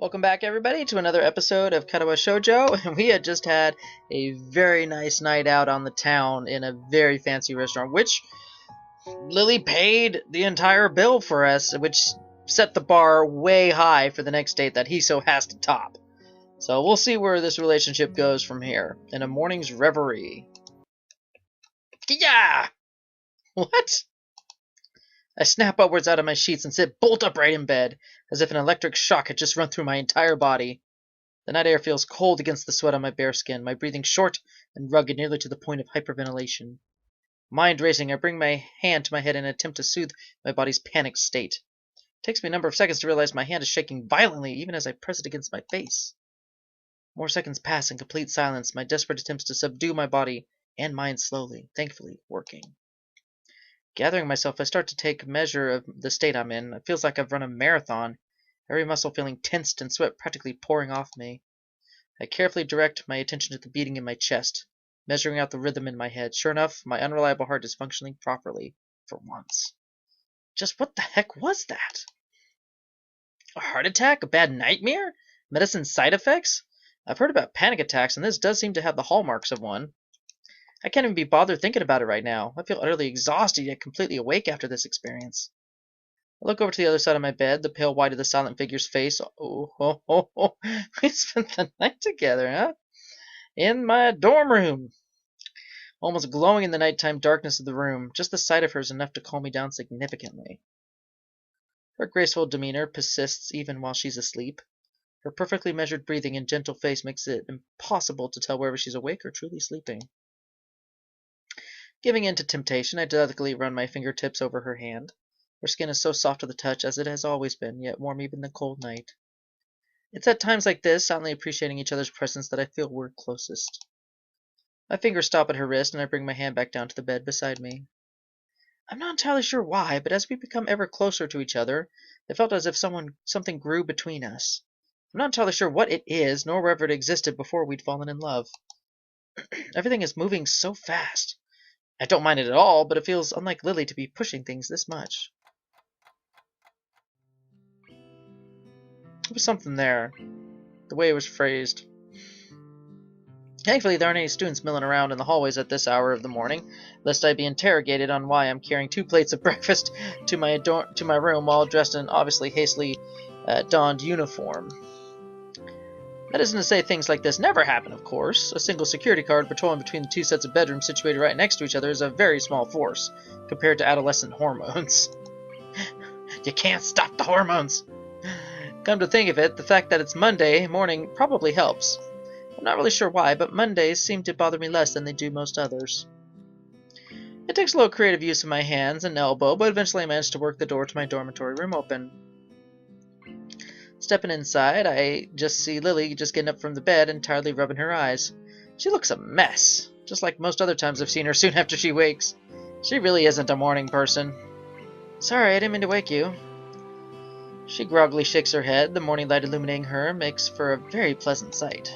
Welcome back, everybody, to another episode of Katawa Shoujo. And we had just had a very nice night out on the town in a very fancy restaurant, which Lilly paid the entire bill for us, which set the bar way high for the next date that he so has to top. So we'll see where this relationship goes from here. In a morning's reverie. Yeah! What? I snap upwards out of my sheets and sit bolt upright in bed, as if an electric shock had just run through my entire body. The night air feels cold against the sweat on my bare skin, my breathing short and rugged nearly to the point of hyperventilation. Mind racing, I bring my hand to my head in an attempt to soothe my body's panicked state. It takes me a number of seconds to realize my hand is shaking violently even as I press it against my face. More seconds pass in complete silence, my desperate attempts to subdue my body and mind slowly, thankfully, working. Gathering myself, I start to take measure of the state I'm in. It feels like I've run a marathon, every muscle feeling tensed and sweat practically pouring off me. I carefully direct my attention to the beating in my chest, measuring out the rhythm in my head. Sure enough, my unreliable heart is functioning properly, for once. Just what the heck was that? A heart attack? A bad nightmare? Medicine side effects? I've heard about panic attacks, and this does seem to have the hallmarks of one. I can't even be bothered thinking about it right now. I feel utterly exhausted yet completely awake after this experience. I look over to the other side of my bed, the pale white of the silent figure's face. Oh. We spent the night together, huh? In my dorm room. Almost glowing in the nighttime darkness of the room, just the sight of her is enough to calm me down significantly. Her graceful demeanor persists even while she's asleep. Her perfectly measured breathing and gentle face makes it impossible to tell whether she's awake or truly sleeping. Giving in to temptation, I delicately run my fingertips over her hand. Her skin is so soft to the touch, as it has always been, yet warm even in the cold night. It's at times like this, silently appreciating each other's presence, that I feel we're closest. My fingers stop at her wrist, and I bring my hand back down to the bed beside me. I'm not entirely sure why, but as we become ever closer to each other, it felt as if something grew between us. I'm not entirely sure what it is, nor wherever it existed before we'd fallen in love. Everything is moving so fast. I don't mind it at all, but it feels unlike Lilly to be pushing things this much. There was something there, the way it was phrased. Thankfully, there aren't any students milling around in the hallways at this hour of the morning, lest I be interrogated on why I'm carrying 2 plates of breakfast to my room while dressed in an obviously hastily donned uniform. That isn't to say things like this never happen, of course. A single security guard patrolling between the 2 sets of bedrooms situated right next to each other is a very small force, compared to adolescent hormones. You can't stop the hormones! Come to think of it, the fact that it's Monday morning probably helps. I'm not really sure why, but Mondays seem to bother me less than they do most others. It takes a little creative use of my hands and elbow, but eventually I manage to work the door to my dormitory room open. Stepping inside, I just see Lilly just getting up from the bed and entirely rubbing her eyes. She looks a mess, just like most other times I've seen her soon after she wakes. She really isn't a morning person. Sorry, I didn't mean to wake you. She groggily shakes her head. The morning light illuminating her makes for a very pleasant sight.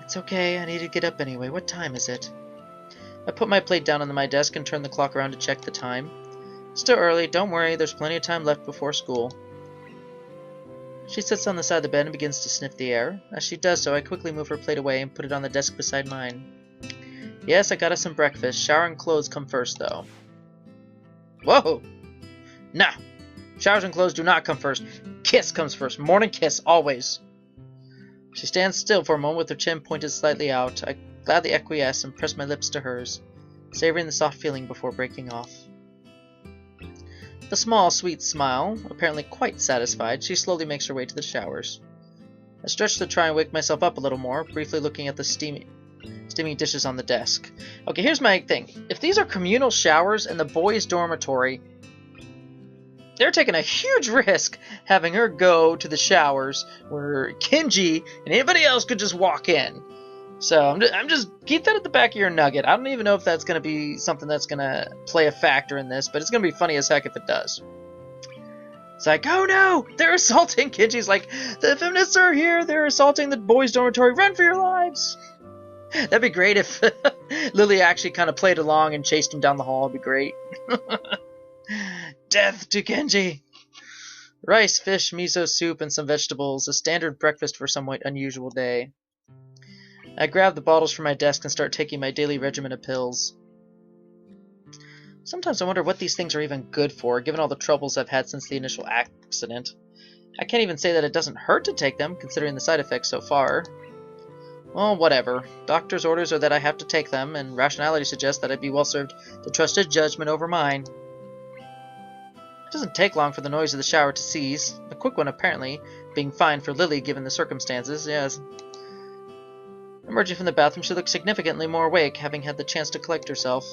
It's okay, I need to get up anyway. What time is it? I put my plate down on my desk and turn the clock around to check the time. Still early, don't worry, there's plenty of time left before school. She sits on the side of the bed and begins to sniff the air. As she does so, I quickly move her plate away and put it on the desk beside mine. Yes, I got us some breakfast. Shower and clothes come first, though. Whoa! No! Showers and clothes do not come first. Kiss comes first. Morning kiss, always. She stands still for a moment with her chin pointed slightly out. I gladly acquiesce and press my lips to hers, savoring the soft feeling before breaking off. With a small, sweet smile, apparently quite satisfied, she slowly makes her way to the showers. I stretch to try and wake myself up a little more, briefly looking at the steaming dishes on the desk. Okay, here's my thing. If these are communal showers in the boys' dormitory, they're taking a huge risk having her go to the showers where Kenji and anybody else could just walk in. So I'm just keep that at the back of your nugget. I don't even know if that's going to be something that's going to play a factor in this, but it's going to be funny as heck if it does. It's like, oh no, they're assaulting. Kenji's like, the feminists are here. They're assaulting the boys' dormitory. Run for your lives. That'd be great if Lilly actually kind of played along and chased him down the hall. It'd be great. Death to Kenji. Rice, fish, miso soup, and some vegetables, a standard breakfast for a somewhat unusual day. I grab the bottles from my desk and start taking my daily regimen of pills. Sometimes I wonder what these things are even good for, given all the troubles I've had since the initial accident. I can't even say that it doesn't hurt to take them, considering the side effects so far. Well, whatever. Doctor's orders are that I have to take them, and rationality suggests that I'd be well served to trust his judgment over mine. It doesn't take long for the noise of the shower to cease. A quick one, apparently, being fine for Lilly given the circumstances, yes. Emerging from the bathroom, she looked significantly more awake, having had the chance to collect herself.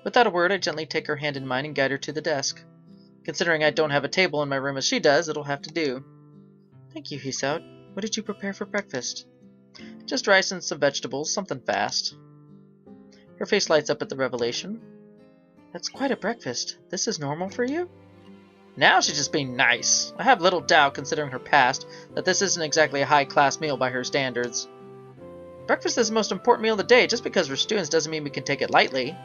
Without a word, I gently take her hand in mine and guide her to the desk. Considering I don't have a table in my room as she does, it'll have to do. Thank you, he said. What did you prepare for breakfast? Just rice and some vegetables, something fast. Her face lights up at the revelation. That's quite a breakfast. This is normal for you? Now she's just being nice. I have little doubt, considering her past, that this isn't exactly a high-class meal by her standards. Breakfast is the most important meal of the day. Just because we're students doesn't mean we can take it lightly.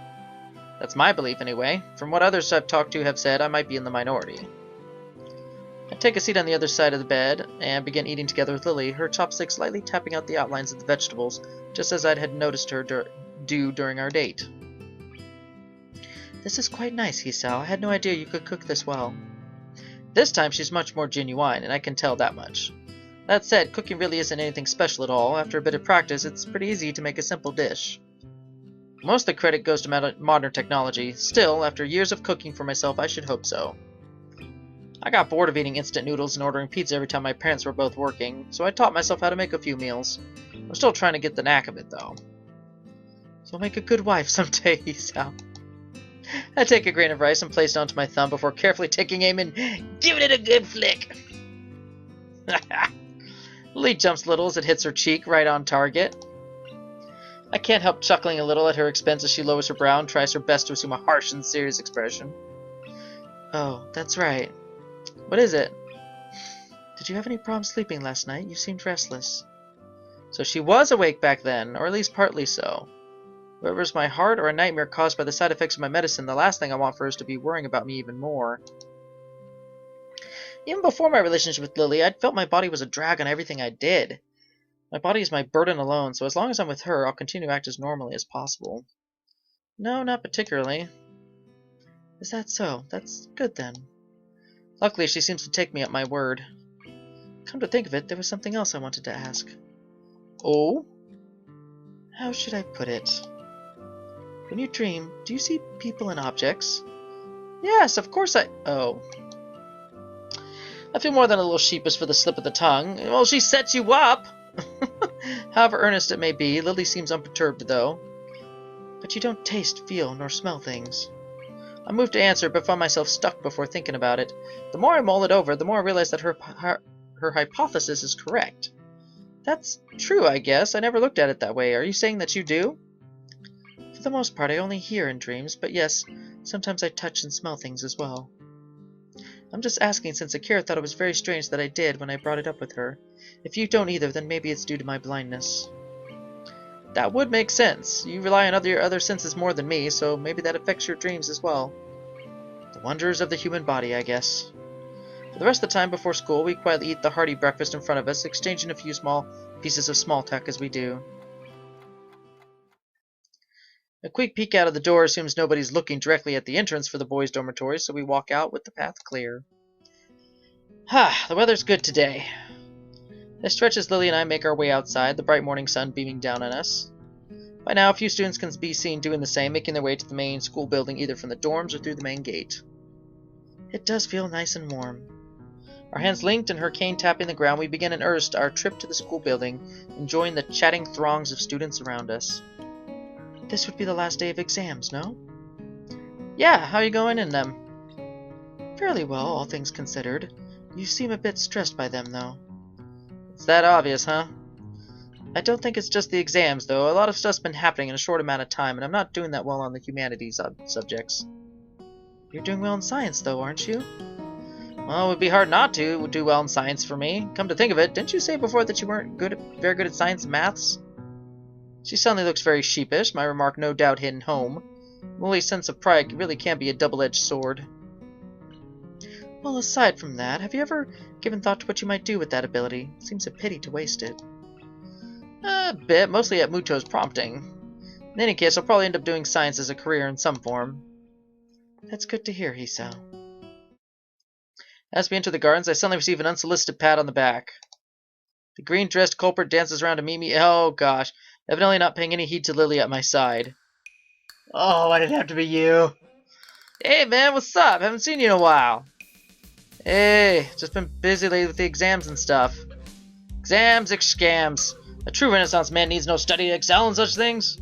That's my belief, anyway. From what others I've talked to have said, I might be in the minority. I take a seat on the other side of the bed and begin eating together with Lilly, her chopsticks lightly tapping out the outlines of the vegetables, just as I had noticed her do during our date. This is quite nice, Hisao. I had no idea you could cook this well. This time she's much more genuine, and I can tell that much. That said, cooking really isn't anything special at all. After a bit of practice, it's pretty easy to make a simple dish. Most of the credit goes to modern technology. Still, after years of cooking for myself, I should hope so. I got bored of eating instant noodles and ordering pizza every time my parents were both working, so I taught myself how to make a few meals. I'm still trying to get the knack of it, though. You'll make a good wife someday, Hisao. I take a grain of rice and place it onto my thumb before carefully taking aim and giving it a good flick. Lily jumps a little as it hits her cheek, right on target. I can't help chuckling a little at her expense as she lowers her brow and tries her best to assume a harsh and serious expression. Oh, that's right. What is it? Did you have any problems sleeping last night? You seemed restless. So she was awake back then, or at least partly so. Whether it's my heart or a nightmare caused by the side effects of my medicine, the last thing I want for her is to be worrying about me even more. Even before my relationship with Lily, I'd felt my body was a drag on everything I did. My body is my burden alone, so as long as I'm with her, I'll continue to act as normally as possible. No, not particularly. Is that so? That's good then. Luckily, she seems to take me at my word. Come to think of it, there was something else I wanted to ask. Oh? How should I put it? When you dream, do you see people and objects? Yes, of course Oh. I feel more than a little sheepish for the slip of the tongue. Well, she sets you up! However earnest it may be, Lily seems unperturbed, though. But you don't taste, feel, nor smell things. I moved to answer, but found myself stuck before thinking about it. The more I mull it over, the more I realize that her hypothesis is correct. That's true, I guess. I never looked at it that way. Are you saying that you do? For the most part, I only hear in dreams, but yes, sometimes I touch and smell things as well. I'm just asking since Akira thought it was very strange that I did when I brought it up with her. If you don't either, then maybe it's due to my blindness. That would make sense. You rely on your other senses more than me, so maybe that affects your dreams as well. The wonders of the human body, I guess. For the rest of the time before school, we quietly eat the hearty breakfast in front of us, exchanging a few small pieces of small talk as we do. A quick peek out of the door assumes nobody's looking directly at the entrance for the boys' dormitory, so we walk out with the path clear. The weather's good today. As stretch as Lily and I make our way outside, the bright morning sun beaming down on us. By now, a few students can be seen doing the same, making their way to the main school building either from the dorms or through the main gate. It does feel nice and warm. Our hands linked and her cane tapping the ground, we begin in earnest our trip to the school building, enjoying the chatting throngs of students around us. This would be the last day of exams, no? Yeah, how are you going in them? Fairly well, all things considered. You seem a bit stressed by them, though. It's that obvious, huh? I don't think it's just the exams, though. A lot of stuff's been happening in a short amount of time, and I'm not doing that well on the humanities subjects. You're doing well in science, though, aren't you? Well, it would be hard not to do well in science for me. Come to think of it, didn't you say before that you weren't very good at science and maths? She suddenly looks very sheepish, my remark no doubt hitting home. Lily's sense of pride really can be a double-edged sword. Well, aside from that, have you ever given thought to what you might do with that ability? Seems a pity to waste it. A bit, mostly at Muto's prompting. In any case, I'll probably end up doing science as a career in some form. That's good to hear, Hisao. As we enter the gardens, I suddenly receive an unsolicited pat on the back. The green-dressed culprit dances around to meet me. Oh, gosh. Evidently not paying any heed to Lilly at my side. Oh, why'd it have to be you? Hey, man, what's up? Haven't seen you in a while. Hey, just been busy lately with the exams and stuff. Exams, scams. A true Renaissance man needs no study to excel in such things.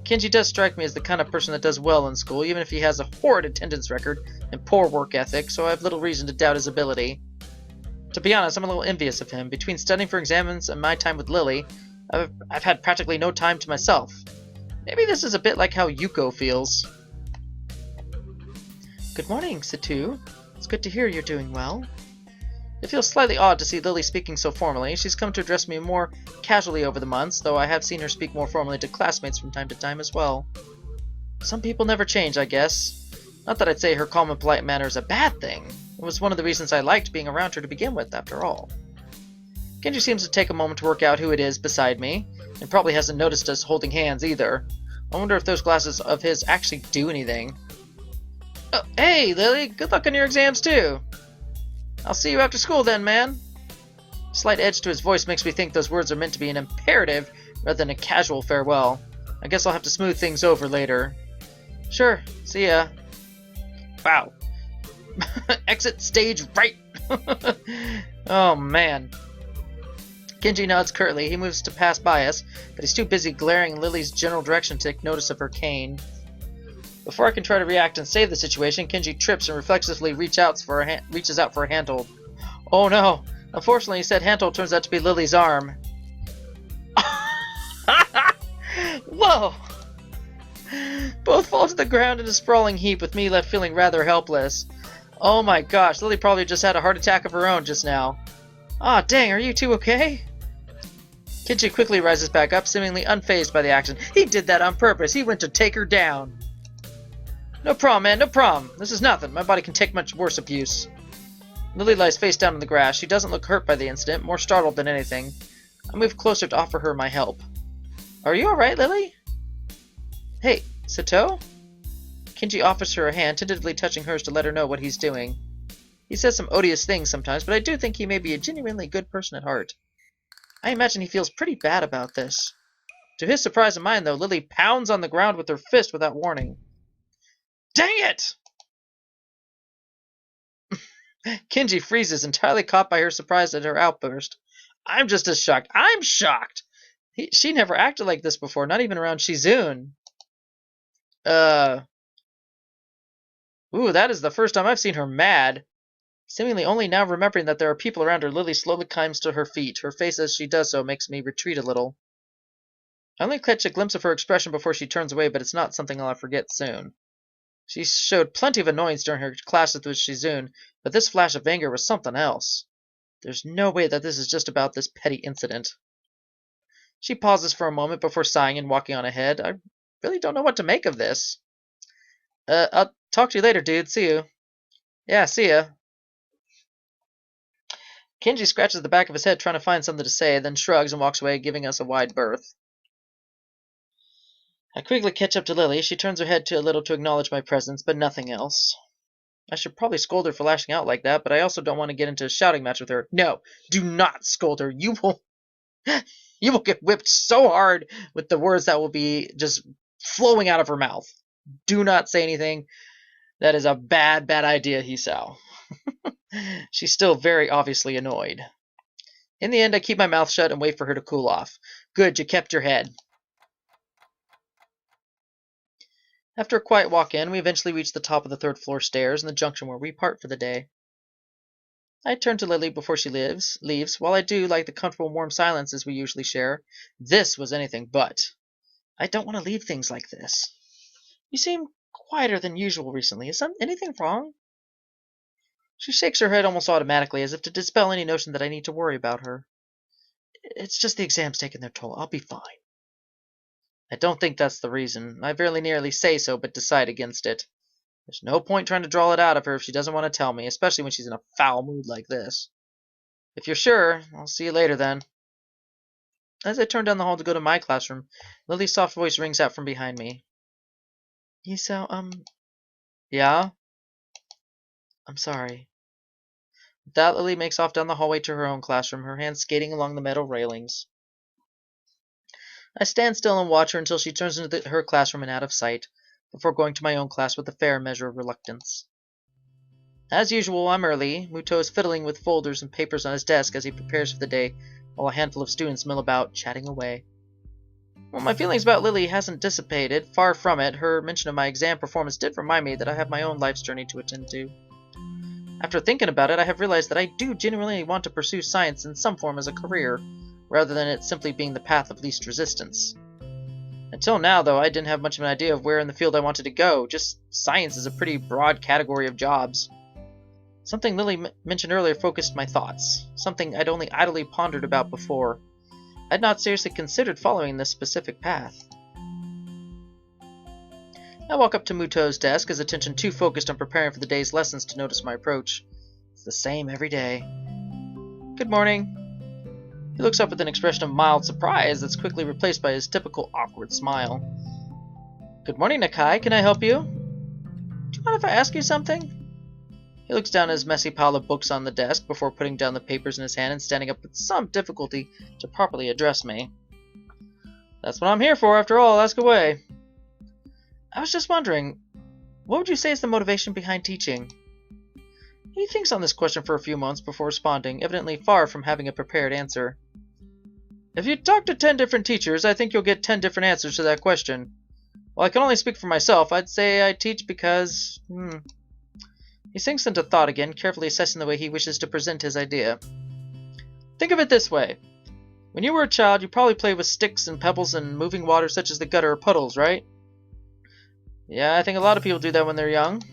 Kenji does strike me as the kind of person that does well in school, even if he has a horrid attendance record and poor work ethic, so I have little reason to doubt his ability. To be honest, I'm a little envious of him. Between studying for exams and my time with Lilly, I've had practically no time to myself. Maybe this is a bit like how Yuko feels. Good morning, Satu. It's good to hear you're doing well. It feels slightly odd to see Lilly speaking so formally. She's come to address me more casually over the months, though I have seen her speak more formally to classmates from time to time as well. Some people never change, I guess. Not that I'd say her calm and polite manner is a bad thing. It was one of the reasons I liked being around her to begin with, after all. Kenji seems to take a moment to work out who it is beside me, and probably hasn't noticed us holding hands either. I wonder if those glasses of his actually do anything. Oh, hey, Lilly! Good luck on your exams, too! I'll see you after school then, man. A slight edge to his voice makes me think those words are meant to be an imperative rather than a casual farewell. I guess I'll have to smooth things over later. Sure, see ya. Wow. Exit stage right! Oh, man. Kenji nods curtly. He moves to pass by us, but he's too busy glaring in Lily's general direction to take notice of her cane. Before I can try to react and save the situation, Kenji trips and reflexively reaches out for a handhold. Oh no! Unfortunately, said handhold turns out to be Lily's arm. Whoa! Both fall to the ground in a sprawling heap, with me left feeling rather helpless. Oh my gosh, Lilly probably just had a heart attack of her own just now. Ah, dang, are you two okay? Kenji quickly rises back up, seemingly unfazed by the action. He did that on purpose. He went to take her down. No problem, man, no problem. This is nothing. My body can take much worse abuse. Lilly lies face down in the grass. She doesn't look hurt by the incident, more startled than anything. I move closer to offer her my help. Are you alright, Lilly? Hey, Sato? Kenji offers her a hand, tentatively touching hers to let her know what he's doing. He says some odious things sometimes, but I do think he may be a genuinely good person at heart. I imagine he feels pretty bad about this. To his surprise and mine, though, Lilly pounds on the ground with her fist without warning. Dang it! Kenji freezes, entirely caught by her surprise at her outburst. I'm just as shocked. I'm shocked! She never acted like this before, not even around Shizune. Ooh, that is the first time I've seen her mad. Seemingly only now remembering that there are people around her, Lilly slowly climbs to her feet. Her face as she does so makes me retreat a little. I only catch a glimpse of her expression before she turns away, but it's not something I'll forget soon. She showed plenty of annoyance during her classes with Shizune, but this flash of anger was something else. There's no way that this is just about this petty incident. She pauses for a moment before sighing and walking on ahead. I really don't know what to make of this. I'll talk to you later, dude. See you. Yeah, see ya. Kenji scratches the back of his head trying to find something to say, then shrugs and walks away, giving us a wide berth. I quickly catch up to Lilly. She turns her head a little to acknowledge my presence, but nothing else. I should probably scold her for lashing out like that, but I also don't want to get into a shouting match with her. No, do not scold her. You will get whipped so hard with the words that will be just flowing out of her mouth. Do not say anything. That is a bad idea, Hisao. She's still very obviously annoyed. In the end, I keep my mouth shut and wait for her to cool off. Good, you kept your head. After a quiet walk in, we eventually reach the top of the third-floor stairs and the junction where we part for the day. I turn to Lilly before she leaves. While I do like the comfortable warm silences we usually share, this was anything but. I don't want to leave things like this. You seem quieter than usual recently. Is anything wrong? She shakes her head almost automatically, as if to dispel any notion that I need to worry about her. It's just the exams taking their toll. I'll be fine. I don't think that's the reason. I very nearly say so, but decide against it. There's no point trying to draw it out of her if she doesn't want to tell me, especially when she's in a foul mood like this. If you're sure, I'll see you later then. As I turn down the hall to go to my classroom, Lily's soft voice rings out from behind me. Yiso, yeah? I'm sorry. With that, Lily makes off down the hallway to her own classroom, her hands skating along the metal railings. I stand still and watch her until she turns into her classroom and out of sight, before going to my own class with a fair measure of reluctance. As usual, I'm early. Muto is fiddling with folders and papers on his desk as he prepares for the day, while a handful of students mill about, chatting away. Well, my feelings about Lily hasn't dissipated. Far from it. Her mention of my exam performance did remind me that I have my own life's journey to attend to. After thinking about it, I have realized that I do genuinely want to pursue science in some form as a career, rather than it simply being the path of least resistance. Until now, though, I didn't have much of an idea of where in the field I wanted to go. Just science is a pretty broad category of jobs. Something Lily mentioned earlier focused my thoughts, something I'd only idly pondered about before. I'd not seriously considered following this specific path. I walk up to Muto's desk, his attention too focused on preparing for the day's lessons to notice my approach. It's the same every day. Good morning. He looks up with an expression of mild surprise that's quickly replaced by his typical awkward smile. Good morning, Nakai. Can I help you? Do you mind if I ask you something? He looks down at his messy pile of books on the desk before putting down the papers in his hand and standing up with some difficulty to properly address me. That's what I'm here for, after all. Ask away. I was just wondering, what would you say is the motivation behind teaching? He thinks on this question for a few moments before responding, evidently far from having a prepared answer. If you talk to 10 different teachers, I think you'll get 10 different answers to that question. While I can only speak for myself, I'd say I teach because... He sinks into thought again, carefully assessing the way he wishes to present his idea. Think of it this way. When you were a child, you probably played with sticks and pebbles and moving water such as the gutter or puddles, right? Yeah, I think a lot of people do that when they're young.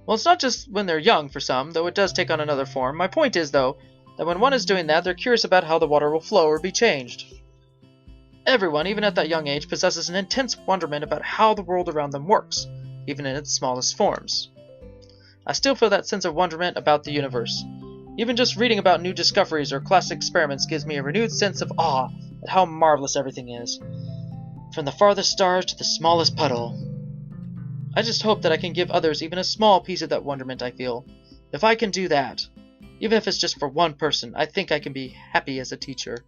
Well, it's not just when they're young for some, though it does take on another form. My point is, though, that when one is doing that, they're curious about how the water will flow or be changed. Everyone, even at that young age, possesses an intense wonderment about how the world around them works, even in its smallest forms. I still feel that sense of wonderment about the universe. Even just reading about new discoveries or classic experiments gives me a renewed sense of awe at how marvelous everything is. From the farthest stars to the smallest puddle. I just hope that I can give others even a small piece of that wonderment I feel. If I can do that, even if it's just for one person, I think I can be happy as a teacher.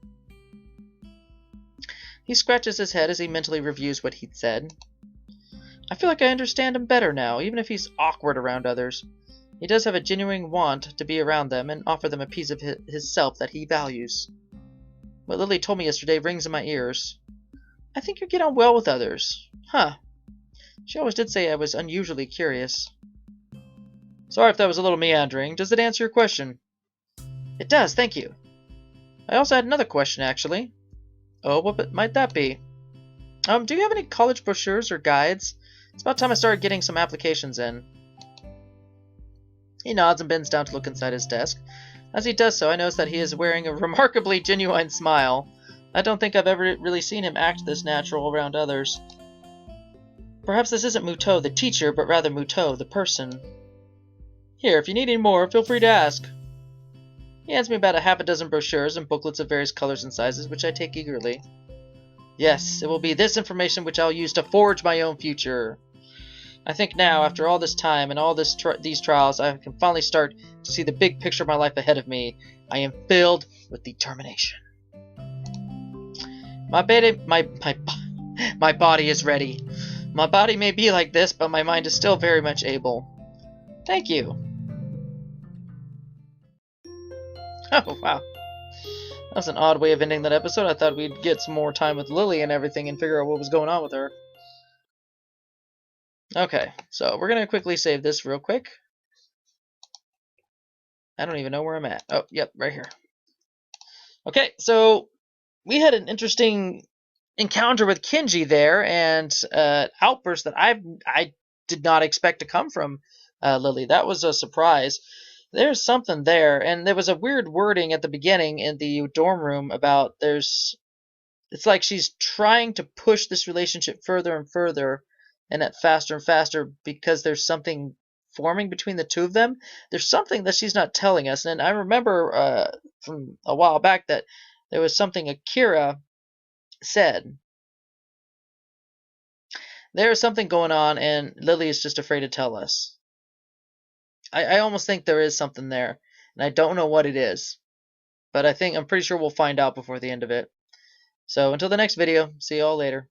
He scratches his head as he mentally reviews what he'd said. I feel like I understand him better now, even if he's awkward around others. He does have a genuine want to be around them and offer them a piece of his self that he values. What Lily told me yesterday rings in my ears. I think you get on well with others. Huh. She always did say I was unusually curious. Sorry if that was a little meandering. Does it answer your question? It does, thank you. I also had another question, actually. Oh, what might that be? Do you have any college brochures or guides? It's about time I started getting some applications in. He nods and bends down to look inside his desk. As he does so, I notice that he is wearing a remarkably genuine smile. I don't think I've ever really seen him act this natural around others. Perhaps this isn't Muto the teacher, but rather Muto the person. Here, if you need any more, feel free to ask. He hands me about a half a dozen brochures and booklets of various colors and sizes, which I take eagerly. Yes, it will be this information which I'll use to forge my own future. I think now, after all this time and all these trials, I can finally start to see the big picture of my life ahead of me. I am filled with determination. My body is ready. My body may be like this, but my mind is still very much able. Thank you. Oh, wow. That was an odd way of ending that episode. I thought we'd get some more time with Lily and everything and figure out what was going on with her. Okay, so we're going to quickly save this real quick. I don't even know where I'm at. Oh, yep, right here. Okay, so we had an interesting encounter with Kenji there, and outburst that I did not expect to come from Lily. That was a surprise. There's something there, and there was a weird wording at the beginning in the dorm room about it's like she's trying to push this relationship further and further, and at faster and faster because there's something forming between the two of them. There's something that she's not telling us, and I remember from a while back that there was something Akira said. There's something going on, and Lilly is just afraid to tell us. I almost think there is something there, and I don't know what it is. But I'm pretty sure we'll find out before the end of it. So until the next video, see y'all later.